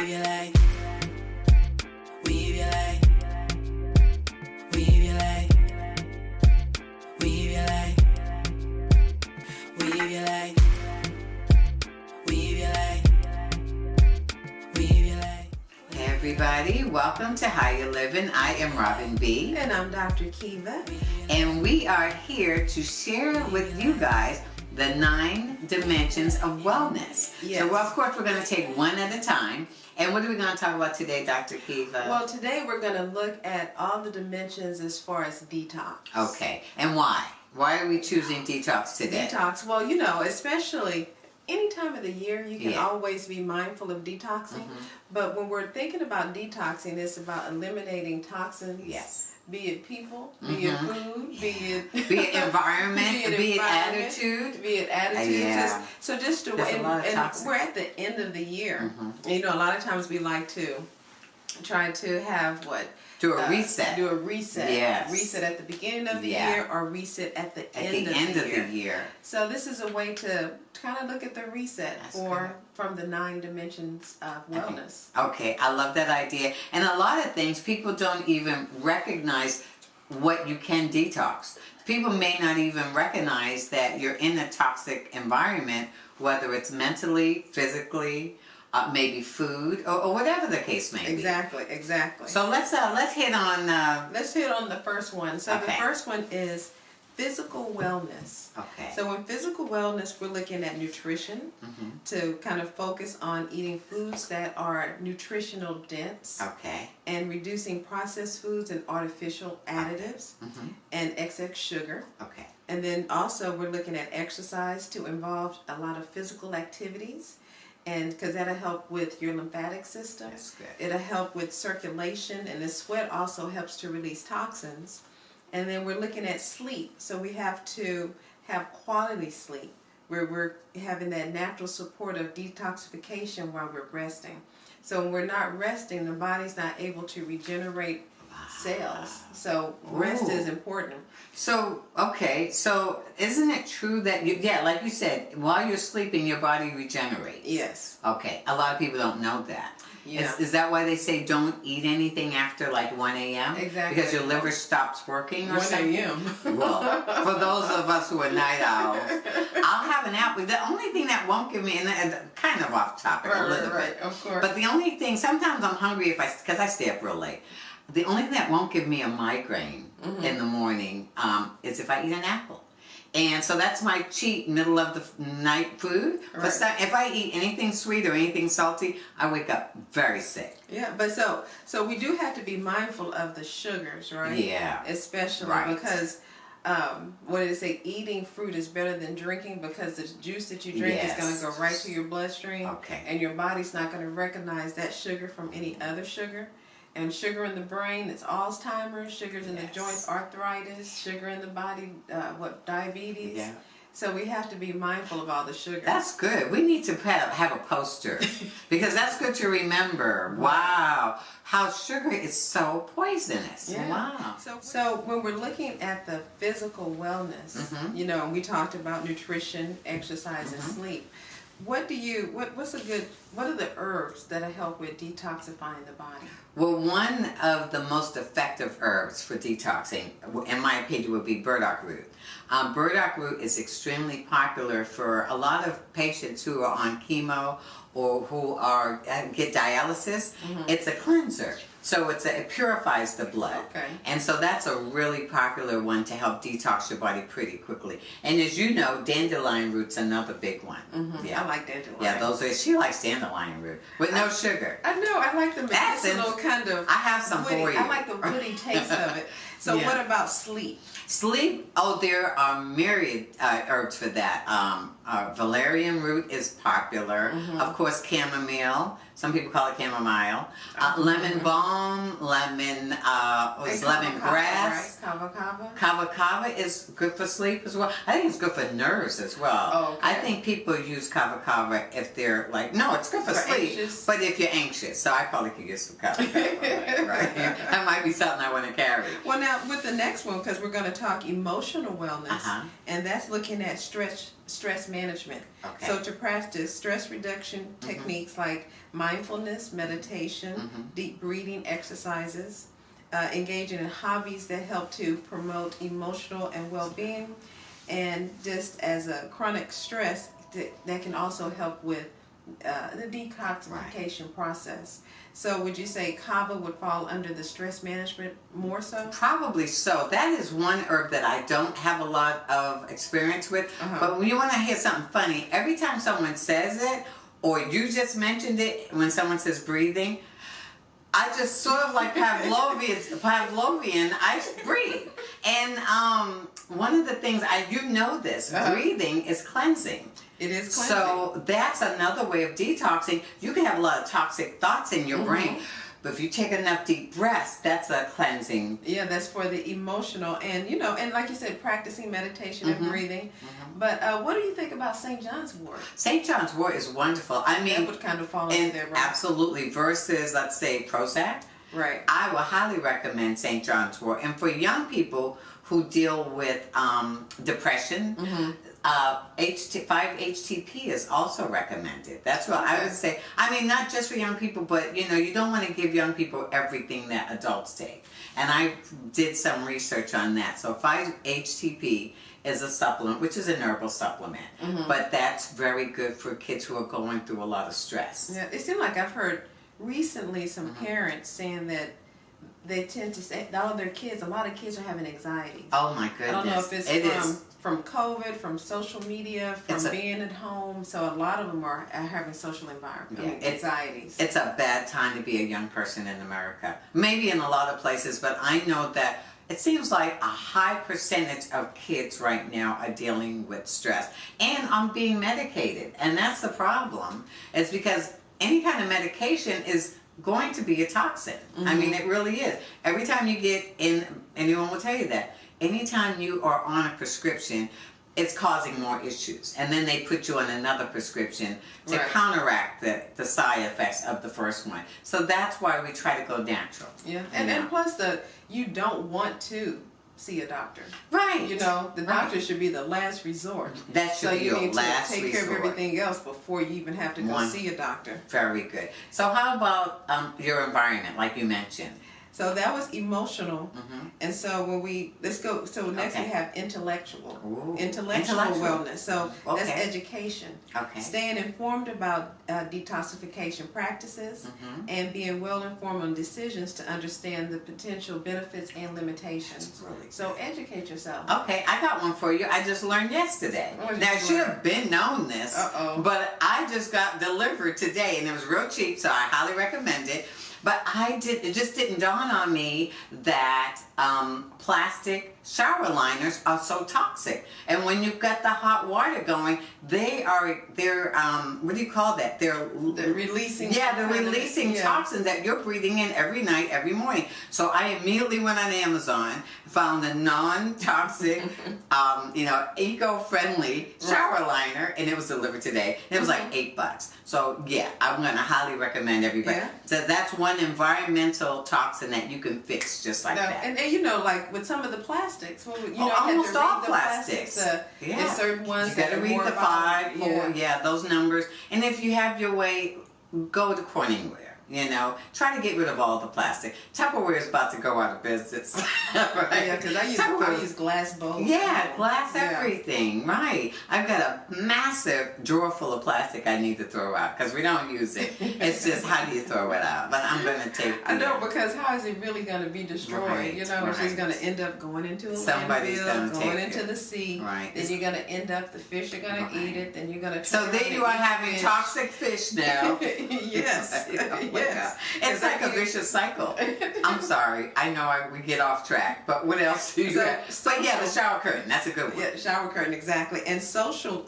your life. Weave your life. Weave your life. Weave your life. Weave your life. Weave your life. Weave your life. Hey everybody, welcome to How You Livin. I am Robin B. And I'm Dr. Kiva. And we are here to share with you guys the 9 dimensions of wellness. Yes. So, well, of course, we're going to take one at a time. And what are we going to talk about today, Dr. Kiva? Well, today we're going to look at all the dimensions as far as detox. Okay. And why? Why are we choosing detox today? Detox, well, you know, especially any time of the year, you can Yeah. always be mindful of detoxing. But when we're thinking about detoxing, it's about eliminating toxins. Yes. Be it people, be it food, be it environment, be it environment, attitude. be it attitude. Yeah. So just to There's a lot of and toxins. we're at the end of the year. You know, a lot of times we like to try to have Do a reset. Do a reset. Yes. Reset at the beginning of the Yeah. year or reset at the At end the of end the of year. the year. So this is a way to kind of look at the reset That's from the 9 dimensions of wellness. Okay, I love that idea. And a lot of things, people don't even recognize what you can detox. People may not even recognize that you're in a toxic environment, whether it's mentally, physically, maybe food, or whatever the case may be. Exactly. So let's hit on. Let's hit on the first one. So the Okay. first one is physical wellness. Okay. So in physical wellness, we're looking at nutrition to kind of focus on eating foods that are nutritional dense Okay. and reducing processed foods and artificial additives and excess sugar. Okay. And then also we're looking at exercise to involve a lot of physical activities, and because that'll help with your lymphatic system. That's good. It'll help with circulation, and the sweat also helps to release toxins. And then we're looking at sleep. So we have to have quality sleep where we're having that natural support of detoxification while we're resting. So when we're not resting, the body's not able to regenerate cells. So rest is important. So, okay, so isn't it true that like you said, while you're sleeping, your body regenerates? Yes. Okay, a lot of people don't know that. Yeah. Is that why they say don't eat anything after like 1 a.m.? Exactly. Because your liver stops working or 1 something? a.m. Well, for those of us who are night owls, I'll have an apple. The only thing that won't give me, and kind of off topic a little bit, of course. but the only thing, sometimes I'm hungry because I stay up real late. The only thing that won't give me a migraine in the morning is if I eat an apple. And so that's my cheat middle of the night food. Right. But if I eat anything sweet or anything salty, I wake up very sick. Yeah, but so we do have to be mindful of the sugars, right? Yeah. Especially Right. because what did it say? Eating fruit is better than drinking, because the juice that you drink is going to go right to your bloodstream. Okay. And your body's not going to recognize that sugar from any other sugar. And sugar in the brain, it's Alzheimer's. Sugars in the joints, arthritis. Sugar in the body, diabetes. Yeah. So we have to be mindful of all the sugar. That's good. We need to have a poster because that's good to remember. Wow. How sugar is so poisonous. Yeah. Wow. So when we're looking at the physical wellness, you know, we talked about nutrition, exercise, and sleep. What are the herbs that'll help with detoxifying the body? Well, one of the most effective herbs for detoxing, in my opinion, would be burdock root. Burdock root is extremely popular for a lot of patients who are on chemo or who get dialysis. It's a cleanser. So it purifies the blood. Okay. And so that's a really popular one to help detox your body pretty quickly. And as you know, dandelion root's another big one. I like dandelion. Yeah, she likes dandelion root with no sugar. I know. I like the medicinal kind of. I have some woody, for you. I like the woody taste of it. So Yeah. what about sleep? Sleep, there are myriad herbs for that. Valerian root is popular. Of course, chamomile. Some people call it chamomile. Lemon balm, lemongrass. Kava. Kava is good for sleep as well. I think it's good for nerves as well. Oh, okay. I think people use kava if they're like, no, it's good for sleep, anxious. but if you're anxious. So I probably could get some kava. Right? That might be something I want to carry. Well, now with the next one, because we're going to talk emotional wellness, and that's looking at stress management. Okay. So to practice stress reduction techniques like mindfulness, meditation, deep breathing exercises, engaging in hobbies that help to promote emotional and well-being, and just as a chronic stress that can also help with the detoxification process. So would you say kava would fall under the stress management more so? Probably so. That is one herb that I don't have a lot of experience with. But when you want to hear something funny, every time someone says it, or you just mentioned it, when someone says breathing, I just sort of like Pavlovian, I breathe. And one of the things, you know this, breathing is cleansing. It is cleansing. So that's another way of detoxing. You can have a lot of toxic thoughts in your brain, but if you take enough deep breaths, that's a cleansing. Yeah, that's for the emotional, and and like you said, practicing meditation and breathing. But what do you think about St. John's wort? St. John's wort is wonderful. I mean, that would kind of fall in there, right? Absolutely. Versus, let's say, Prozac. Right. I will highly recommend St. John's wort. And for young people who deal with depression, 5-HTP is also recommended. That's what I would say. I mean, not just for young people, but you don't want to give young people everything that adults take. And I did some research on that. So 5-HTP is a supplement, which is an herbal supplement, but that's very good for kids who are going through a lot of stress. Yeah, it seems like I've heard recently some parents saying that they tend to say all of their kids, a lot of kids are having anxiety. Oh my goodness. I don't know if it's from COVID, from social media, from being at home. So a lot of them are having social environment, anxieties. It's a bad time to be a young person in America. Maybe in a lot of places, but I know that it seems like a high percentage of kids right now are dealing with stress and on being medicated. And that's the problem. It's because any kind of medication is going to be a toxin. I mean, it really is. Every time you get in, anyone will tell you that, anytime you are on a prescription, it's causing more issues. And then they put you on another prescription to counteract the side effects of the first one. So that's why we try to go natural. Yeah, and plus you don't want to see a doctor. Right. The doctor should be the last resort. That should be your last resort. So you need to take care of everything else before you even have to go see a doctor. Very good. So how about your environment, like you mentioned? So that was emotional, and so when let's go. So next we have intellectual wellness. So that's education. Okay. Staying informed about detoxification practices and being well informed on decisions to understand the potential benefits and limitations. Really so educate yourself. Okay, I got one for you. I just learned yesterday. Now I should have been known this, but I just got delivered today, and it was real cheap, so I highly recommend it. But it just didn't dawn on me that plastic shower liners are so toxic. And when you've got the hot water going, they're what do you call that? They're releasing. Yeah, they're releasing toxins that you're breathing in every night, every morning. So I immediately went on Amazon, found a non-toxic, eco-friendly shower liner, and it was delivered today. And it was like $8. So yeah, I'm gonna highly recommend everybody. Yeah. So that's one environmental toxin that you can fix just like that. And like with some of the plastics, almost all plastics. There's certain ones you got to read the 5, 4, those numbers. And if you have your way, go to Corningware. Try to get rid of all the plastic. Tupperware is about to go out of business. Right? Yeah, because I use glass bowls. Yeah, glass everything. Right. I've got a massive drawer full of plastic I need to throw out because we don't use it. It's just how do you throw it out? But I'm going to take I know, because how is it really going to be destroyed? Right, It's just going to end up going into a Somebody's landfill, going into the sea. Right. Then you're going to end up, the fish are going to eat it. Then you're going to. So there you are having toxic fish now. Yes. Yes. It's like a vicious cycle. I'm sorry. I know we get off track, but what else do you have? But yeah, the shower curtain. That's a good one. Yeah, shower curtain, exactly. And social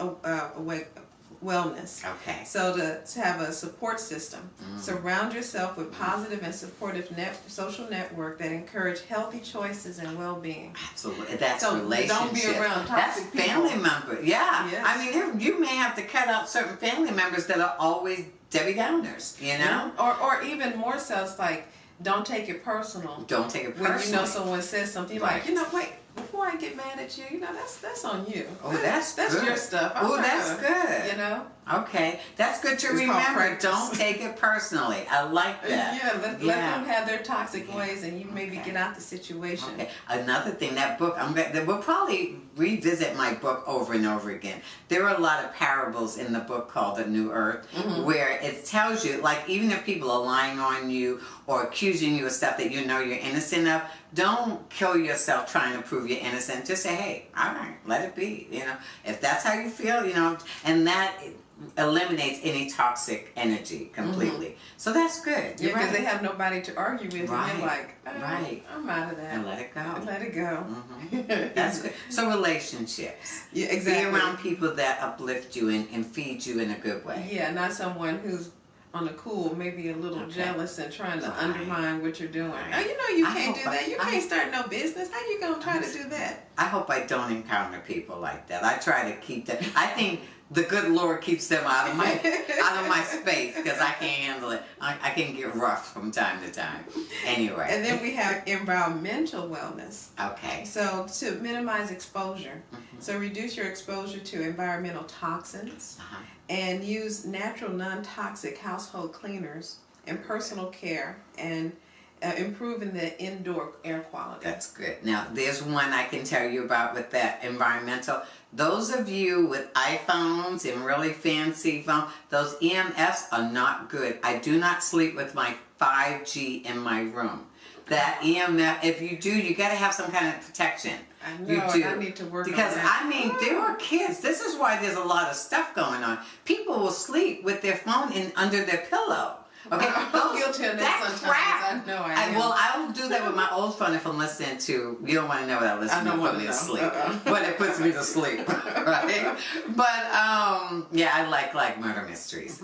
wellness. Okay. So to have a support system. Surround yourself with positive and supportive social network that encourage healthy choices and well-being. Absolutely. That's so relationship. Don't be around toxic That's family member. Yeah. Yes. I mean, you may have to cut out certain family members that are always Debbie Downers, Or even more so, it's like, don't take it personal. Don't take it personal. When someone says something, like, wait, before I get mad at you, that's on you. Oh, that's good. Your stuff. Oh, that's good. Okay, that's good to It's called remember. practice. Don't take it personally. I like that. Yeah, let them have their toxic ways, and you maybe get out the situation. Okay. Another thing, that book, we'll probably revisit my book over and over again. There are a lot of parables in the book called The New Earth, where it tells you, like, even if people are lying on you or accusing you of stuff that you know you're innocent of, don't kill yourself trying to prove you're innocent. Just say, hey, all right, let it be. You know, if that's how you feel, you know, and that eliminates any toxic energy completely. So that's good. Yeah, because they have nobody to argue with, Right. and they're like, I'm out of that. And let it go. Let it go. That's good. So relationships. Yeah, exactly. Be around people that uplift you and feed you in a good way. Yeah, not someone who's on the cool, maybe a little jealous and trying to undermine what you're doing. Now, you know you can't do that. You can't start no business. How you gonna try to do that? I hope I don't encounter people like that. I try to keep them. I think the good Lord keeps them out of my space, because I can't handle it. I can get rough from time to time. Anyway. And then we have environmental wellness. Okay. So to minimize exposure, so reduce your exposure to environmental toxins, and use natural non-toxic household cleaners and personal care, and improving the indoor air quality. That's good. Now, there's one I can tell you about with that environmental. Those of you with iPhones and really fancy phones, those EMFs are not good. I do not sleep with my 5G in my room. That EMF, if you do, you got to have some kind of protection. I know, You do. I need to work because, on that. I mean, there are kids. This is why there's a lot of stuff going on. People will sleep with their phone under their pillow. Okay, I'm guilty of that sometimes. crap. I know I am. Well, I will do that with my old phone if I'm listening to. You don't want to know what I listen I to. don't Put want me to to know. sleep, but it puts me to sleep, right? But yeah, I like murder mysteries.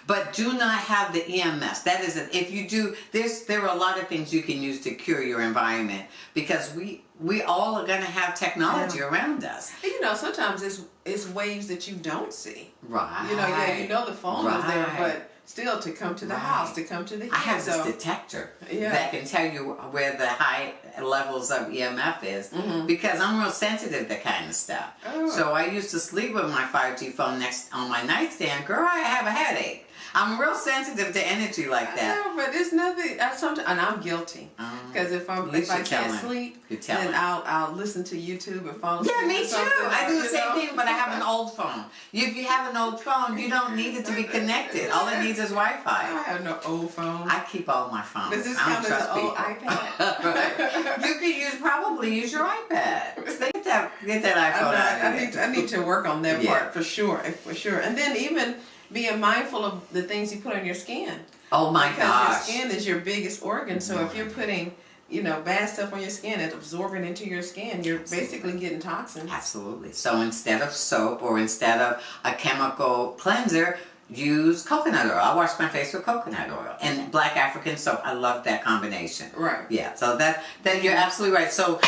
But do not have the EMS. That is, if you do, there are a lot of things you can use to cure your environment, because we all are going to have technology around us. And you know, sometimes it's waves that you don't see. Right. You know, you know the phone is there, Right. but still to come to the house, to come to the heat. I have this detector that can tell you where the high levels of EMF is, because I'm real sensitive to that kind of stuff. Oh. So I used to sleep with my 5G phone on my nightstand. Girl, I have a headache. I'm real sensitive to energy like that. I know, but it's nothing. Sometimes, and I'm guilty, because if I can't sleep, then I'll listen to YouTube and fall asleep. Yeah, me too. I do the same know? thing, but I have an old phone. If you have an old phone, you don't need it to be connected. All it needs is Wi-Fi. I have no old phone. I keep all my phones. Does this I count don't as trust an old people. iPad? Right. You could probably use your iPad. Get that iPhone out of I need to work on that part for sure. And then even being mindful of the things you put on your skin. Oh my because gosh. your skin is your biggest organ. So if you're putting, bad stuff on your skin, it's absorbing into your skin. You're basically getting toxins. Absolutely. So instead of soap or instead of a chemical cleanser, use coconut oil. I wash my face with coconut oil and black African soap. I love that combination. Right. Yeah. So that you're absolutely right. So,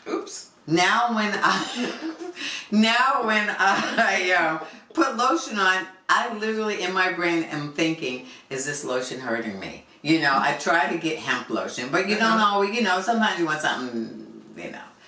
oops. Now when I put lotion on, I literally in my brain am thinking, is this lotion hurting me? I try to get hemp lotion, but you don't always, sometimes you want something,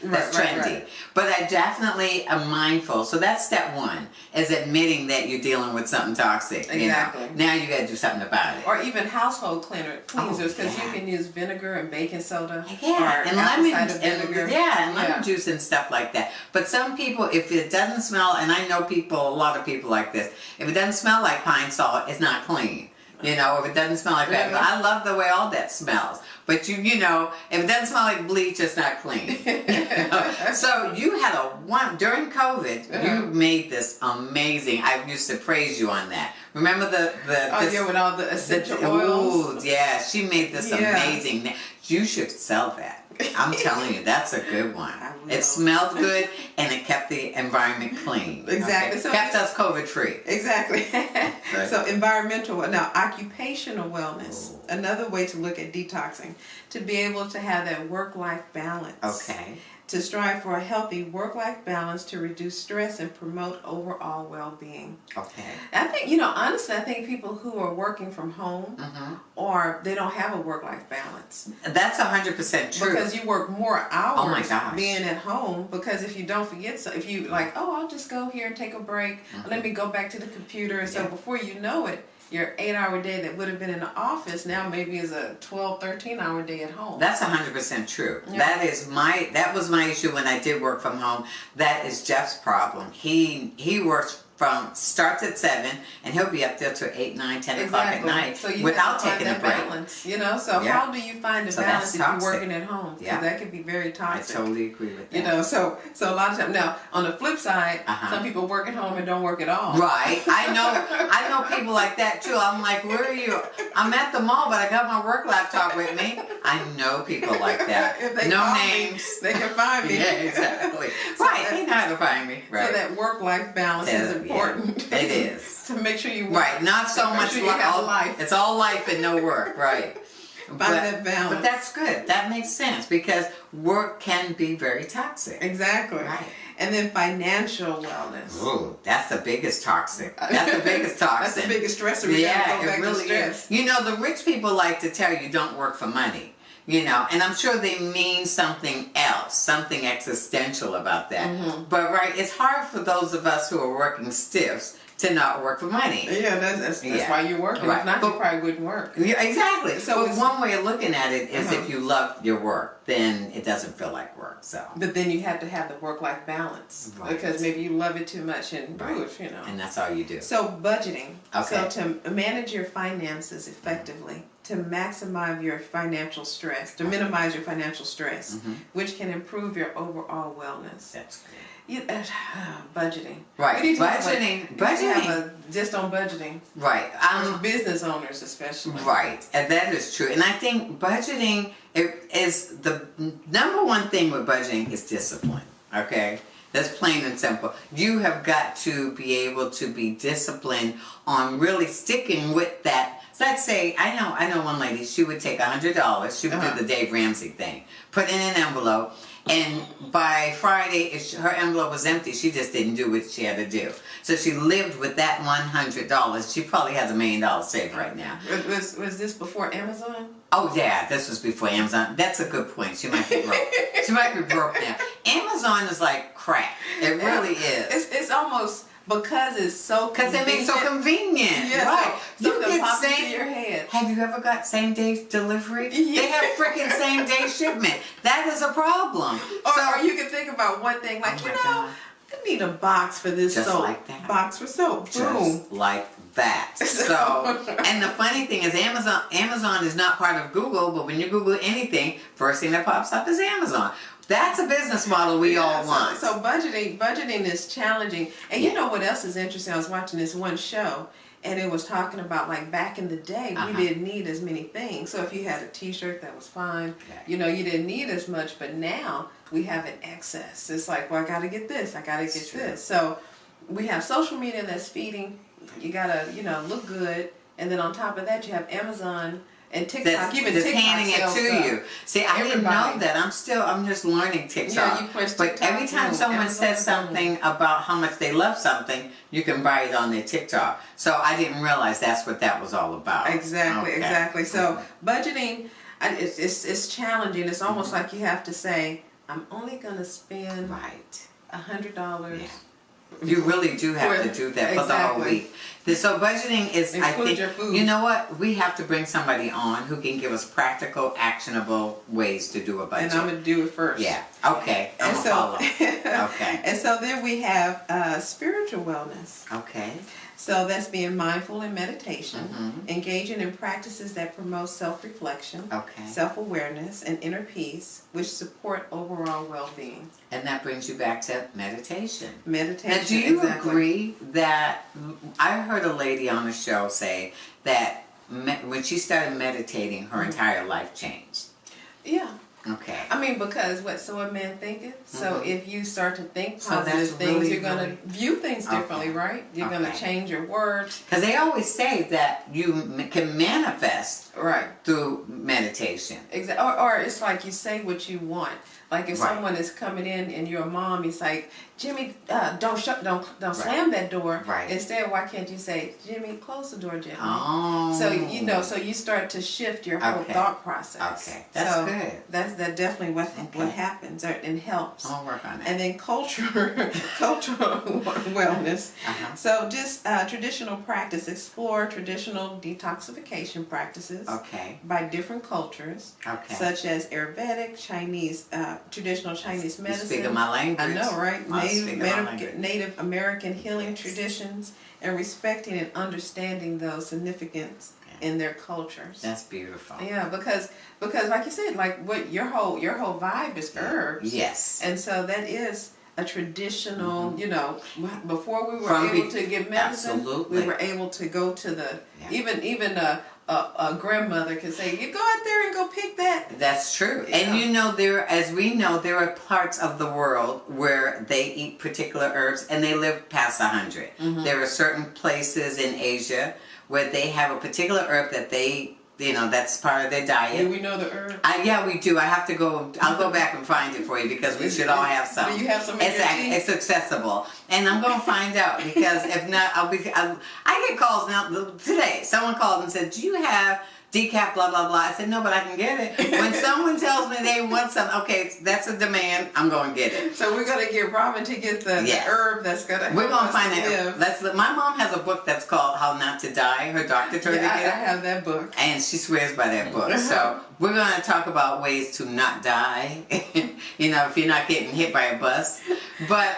that's trendy. Right. But I definitely am mindful. So that's step one, is admitting that you're dealing with something toxic. Exactly. Now you got to do something about it. Or even household cleansers, because you can use vinegar and baking soda. Yeah, or and apple lemon, cider vinegar. and lemon juice and stuff like that. But some people, if it doesn't smell, and I know a lot of people like this, if it doesn't smell like pine salt, it's not clean. If it doesn't smell like that. But I love the way all that smells. But if it doesn't smell like bleach, it's not clean. So you had during COVID, you made this amazing. I used to praise you on that. Remember with all the essential oils. Ooh, yeah, she made this amazing. You should sell that. I'm telling you, that's a good one. It smelled good and it kept the environment clean. Exactly. Okay? So kept us COVID free. Exactly. Right. So environmental, now occupational wellness, another way to look at detoxing, to be able to have that work-life balance. Okay. to strive for a healthy work-life balance to reduce stress and promote overall well-being. Okay. I think, honestly, I think people who are working from home or they don't have a work-life balance. That's 100% true. Because you work more hours Oh my gosh. being at home, because if you don't forget, so if you like, oh, I'll just go here and take a break, let me go back to the computer, and so before you know it, your 8-hour day that would have been in the office now maybe is a 12, 13-hour day at home. That's 100% true. Yeah. That was my issue when I did work from home. That is Jeff's problem. He works starts at 7 and he'll be up there till 8, 9, 10 o'clock at night so you without have to taking a find break. that balance, so how do you find a So balance that's if you're toxic. working at home? Because that could be very I toxic. totally agree with that. So a lot of times, now on the flip side, some people work at home and don't work at all. Right. I know people like that too. I'm like, where are you? I'm at the mall, but I got my work laptop with me. I know people like that. If they No call me, names. they can find me. Yeah, exactly. So Right. They know how to find me. Right. So that work-life balance is important. Yeah, it is. To make sure you work. Right. Not so Make much sure you have life. It's all life and no work. Right. Find that balance. But that's good. That makes sense because work can be very toxic. Exactly. Right. And then financial wellness. Ooh, that's the biggest toxic. That's the biggest toxic. That's the biggest stressor. We Yeah, gotta go back it really to stress. is. The rich people like to tell you don't work for money. And I'm sure they mean something else, something existential about that. But it's hard for those of us who are working stiffs to not work for money. Yeah, that's why you're working. Right. If not, you probably wouldn't work. Yeah, exactly. So but one way of looking at it is if you love your work, then it doesn't feel like work. So. But then you have to have the work-life balance because maybe you love it too much and And that's all you do. So budgeting. Okay. So to manage your finances effectively, to maximize your financial stress, to minimize your financial stress, which can improve your overall wellness. That's good. Budgeting. Right. We need to Budgeting. Just on budgeting. Right. Business owners especially. Right. And that is true. And I think budgeting is the number one thing with budgeting is discipline. Okay? That's plain and simple. You have got to be able to be disciplined on really sticking with that. So let's say, I know one lady, she would take $100, she would do the Dave Ramsey thing, put in an envelope, and by Friday, if her envelope was empty, she just didn't do what she had to do. So she lived with that $100. She probably has $1 million saved right now. Was this before Amazon? Oh yeah, this was before Amazon. That's a good point. She might be broke. She might be broke now. Amazon is like crack. It really is. It's almost because it's so Because it makes it so convenient. Yeah, right. So You get pops into same. your head. Have you ever got same day delivery? Yeah. They have freaking same day shipment. That is a problem. Or you can think about one thing like, God. I need a box for this Just soap. like that. Box for soap. Boom. Just like that. So, and the funny thing is Amazon is not part of Google, but when you Google anything, first thing that pops up is Amazon. That's a business model we all want. So budgeting is challenging. And you know what else is interesting? I was watching this one show and it was talking about like back in the day, we didn't need as many things. So if you had a t-shirt, that was fine. Okay. You didn't need as much, but now we have an excess. It's like, well, I got to get this. I got to get this. So we have social media that's feeding. You got to, look good. And then on top of that, you have Amazon and TikTok. Even that's TikTok handing it sells to stuff. you. See, I didn't know that. I'm just learning TikTok. Yeah, you push but TikTok, every time someone says something about how much they love something, you can buy it on their TikTok. So I didn't realize that's what that was all about. Exactly. So budgeting, it's challenging. It's almost like you have to say, I'm only going to spend $100. Yeah. You really do have to do that for the whole week. So budgeting is, Include I think, your food. you know what? We have to bring somebody on who can give us practical, actionable ways to do a budget. And I'm going to do it first. Yeah. Okay. I'm going to follow. Okay. And so then we have spiritual wellness. Okay. So that's being mindful in meditation, engaging in practices that promote self-reflection, self-awareness, and inner peace, which support overall well-being. And that brings you back to meditation. Meditation. Now, do you agree that I heard a lady on the show say that when she started meditating, her entire life changed? Yeah. Okay. I mean, because so a man thinketh. So if you start to think So positive that's things, really, you're going to view things differently, right? You're going to change your words. Because they always say that you can manifest Right. through meditation. Exactly. Or it's like you say what you want. Like if Right. someone is coming in and you're a mom, it's like, Jimmy, don't Right. slam that door. Right. Instead, why can't you say, Jimmy, close the door gently? Oh. So so you start to shift your whole Okay. thought process. Okay, that's so good. That's definitely what Okay. happens and helps. I'll work on that. And then cultural wellness. Uh-huh. So just traditional practice, explore traditional detoxification practices Okay. by different cultures, Okay. such as Ayurvedic, Chinese, traditional Chinese You medicine. speaking my language. I know, right? I'm speaking my language. Native American healing Yes. traditions, and respecting and understanding those significance in their cultures. That's beautiful. Yeah, because like you said, like what your whole vibe is herbs. Yes. And so that is a traditional, before we were From able to get medicine, Absolutely. we were able to go to the, Yeah. even a grandmother could say, you go out there and go pick that. That's true. Yeah. And as we know, there are parts of the world where they eat particular herbs and they live past 100. Mm-hmm. There are certain places in Asia where they have a particular herb that they, that's part of their diet. Do we know the herb? Yeah, we do. I'll go back and find it for you because we should all have some. Do you have some in your tea? It's accessible. And I'm going to find out because if not, I get calls now. Today, someone called and said, do you have decaf, blah, blah, blah. I said, no, but I can get it. When someone tells me they want some, okay, that's a demand, I'm going to get it. So we're going to get Robin to get the Yes. herb that's going to help We're going to us find live. out. My mom has a book that's called How Not to Die. Her doctor told her to I get it. have that book. And she swears by that book. So we're going to talk about ways to not die, if you're not getting hit by a bus. But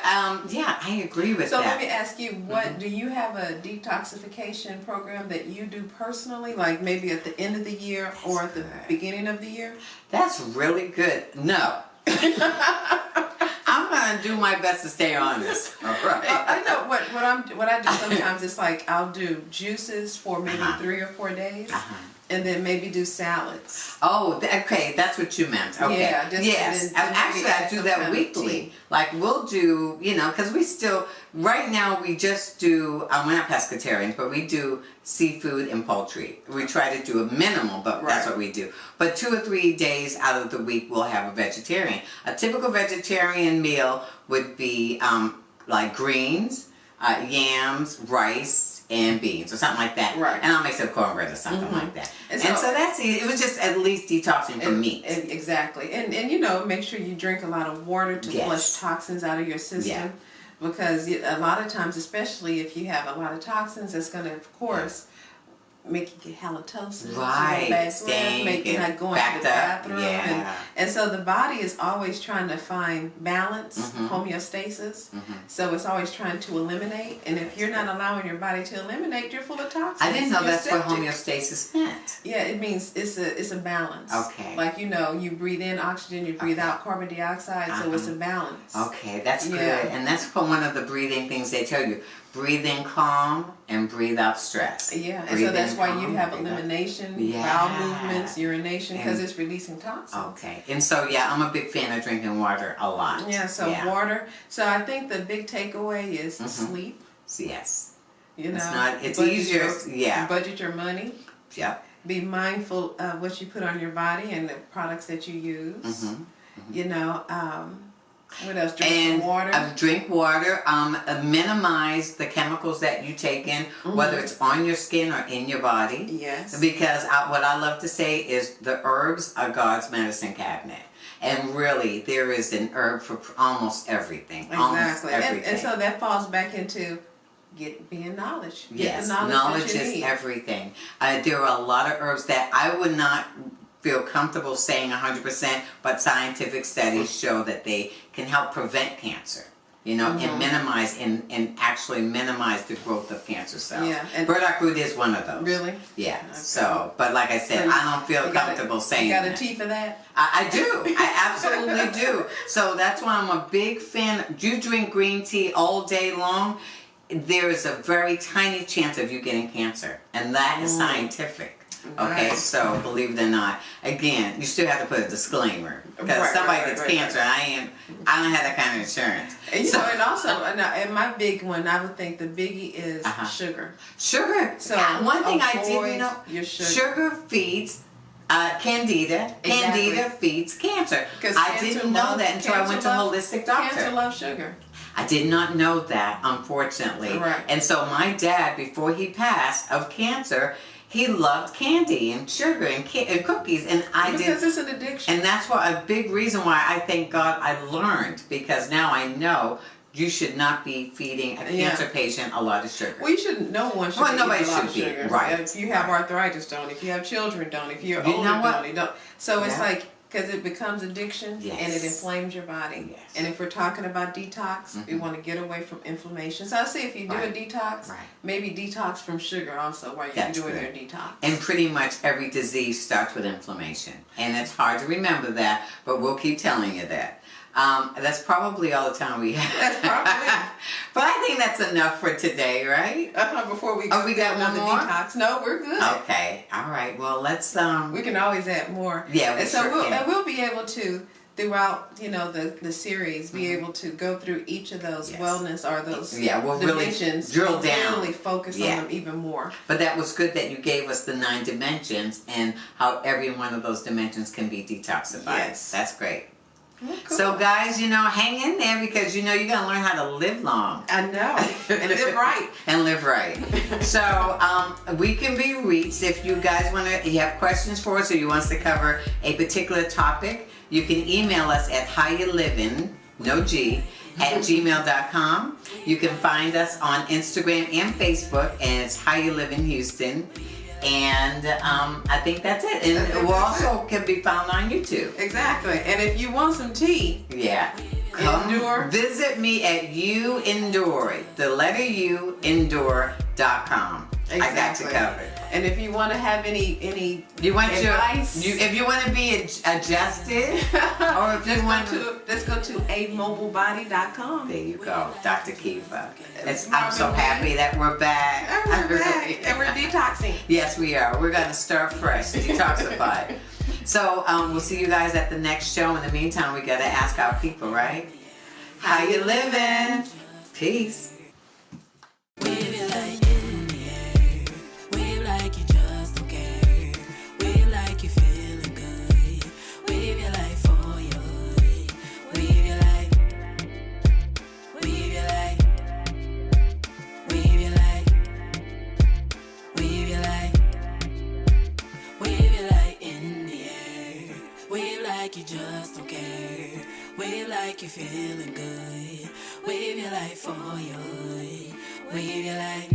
yeah, I agree with So that. let me ask you, what do you have a detoxification program that you do personally, like maybe at the end of the year or at the good. beginning of the year? That's really good. No. I'm going to do my best to stay honest. All right. I know what I do sometimes. It's like I'll do juices for maybe Uh-huh. 3 or 4 days. Uh-huh. And then maybe do salads. Oh, okay, that's what you meant. Okay. Yeah, yes. and then Actually, maybe I add do some that kind of weekly. tea. Like we'll do, because we still, right now we just do, we're not pescatarians, but we do seafood and poultry. We try to do a minimal, but that's Right. what we do. But 2 or 3 days out of the week we'll have a vegetarian. A typical vegetarian meal would be like greens, yams, rice, and beans or something like that. Right. And I'll make some cornbread or something Mhm. like that. And And so- so that's it. It was just at least detoxing from meat. Exactly. And make sure you drink a lot of water to Yes. flush toxins out of your system. Yeah. Because a lot of times, especially if you have a lot of toxins, it's going to, of course, make you get halitosis, Right, bad breath, stink make you and not going to backed the up, bathroom. yeah. And so the body is always trying to find balance, Mhm. homeostasis. Mhm. So it's always trying to eliminate. And if you're not allowing your body to eliminate, you're full of toxins. I didn't know You're that's what septic. homeostasis meant. Yeah, it means it's a balance. Okay. Like you breathe in oxygen, you breathe Okay. out carbon dioxide, so it's a balance. Okay, that's Yeah. good. And that's one of the breathing things they tell you. Breathe in calm and breathe out stress. Yeah, and Breathe so that's in why calm, you have breathe out- elimination, Yeah. bowel movements, urination, because And- it's releasing toxins. Okay. And so, yeah, I'm a big fan of drinking water a lot. Yeah, so water. So I think the big takeaway is Mhm. sleep. So, yes. You know, It's budget easier. your- budget your money. Yep. Be mindful of what you put on your body and the products that you use. Mhm. You know, what else? Drink And some water. drink water. Minimize the chemicals that you take in, whether it's on your skin or in your body. Yes. Because what I love to say is the herbs are God's medicine cabinet. And really, there is an herb for almost everything. Almost Exactly. everything. And so that falls back into being knowledge. Get Yes, the knowledge that you is need. everything. There are a lot of herbs that I would not feel comfortable saying 100%, but scientific studies show that they can help prevent cancer. And minimize and actually minimize the growth of cancer cells. Yeah, and- burdock root is one of those. Really? Yeah. Okay. So, but like I said, So I don't feel you got comfortable saying You got that. a tea for that? I do. I absolutely do. So that's why I'm a big fan. You drink green tea all day long, there is a very tiny chance of you getting cancer, and that is scientific. Okay, Right. so believe it or not, again, you still have to put a disclaimer because Right, somebody right, gets right, cancer, and I don't have that kind of insurance. And, So- and also, and my big one, I would think the biggie is sugar. Sugar. So One thing I avoid didn't know: your sugar. sugar feeds Candida. Exactly. Candida feeds cancer. 'Cause I cancer didn't know loves- that until I went to a cancer holistic doctor. Cancer loves sugar. I did not know that, unfortunately. Right. And so my dad, before he passed of cancer, he loved candy and sugar and cookies, and I did. Because it's an addiction. And that's why a big reason why I thank God I learned, because now I know you should not be feeding a cancer patient a lot of sugar. We shouldn't. No one should. Well, eat nobody a lot should of be, sugar. right, If you have right. arthritis, don't. If you have children, don't. If you're You older, know what? don't. You don't. So it's Yeah. like because it becomes addiction Yes. and it inflames your body. Yes. And if we're talking about detox, we want to get away from inflammation. So I say if you do Right. a detox, Right. maybe detox from sugar also while you're That's doing good. your detox. And pretty much every disease starts with inflammation. And it's hard to remember that, but we'll keep telling you that. That's probably all the time we have. That's probably. But I think that's enough for today, right? Before we Oh, we got on one the more? detox. No, we're good. Okay. All right. Well, let's We can always add more. Yeah, we and so sure can. we'll be able to throughout the series be able to go through each of those Yes. wellness or those we'll really dimensions drill and down. really focus Yeah. on them even more. But that was good that you gave us the 9 dimensions and how every one of those dimensions can be detoxified. Yes. That's great. Well, cool. So guys, hang in there because you're gonna learn how to live long. I know and live right. And live right. So we can be reached if you guys you have questions for us or you want us to cover a particular topic. You can email us at howyoulivin, no G, at gmail.com. You can find us on Instagram and Facebook, and it's How You Livin Houston. And I think that's it. And we also can be found on YouTube. Exactly. And if you want some tea, Yeah. Come Endure. visit me at You Endure, the letter U, endure.com. I got you Exactly. covered. and if you want to have any You want advice, if you want to be adjusted, or if you want to, let's go to amobilebody.com. there you go, Dr. Kiva. I'm Robin so B. happy that we're back. And we're back, and we're detoxing. Yes, we are. We're gonna start fresh, detoxify. So we'll see you guys at the next show. In the meantime, we gotta ask our people, right? How you living? Peace. Wave it like in the air. Wave like you just don't care. Wave like you feeling good. Wave your life for your hood. Wave your life. Wave your life. Wave your life. Wave your life. Wave your life in the air. Wave like you just don't care. Wave like you feeling good. Wave your life for your hood. Wave your life.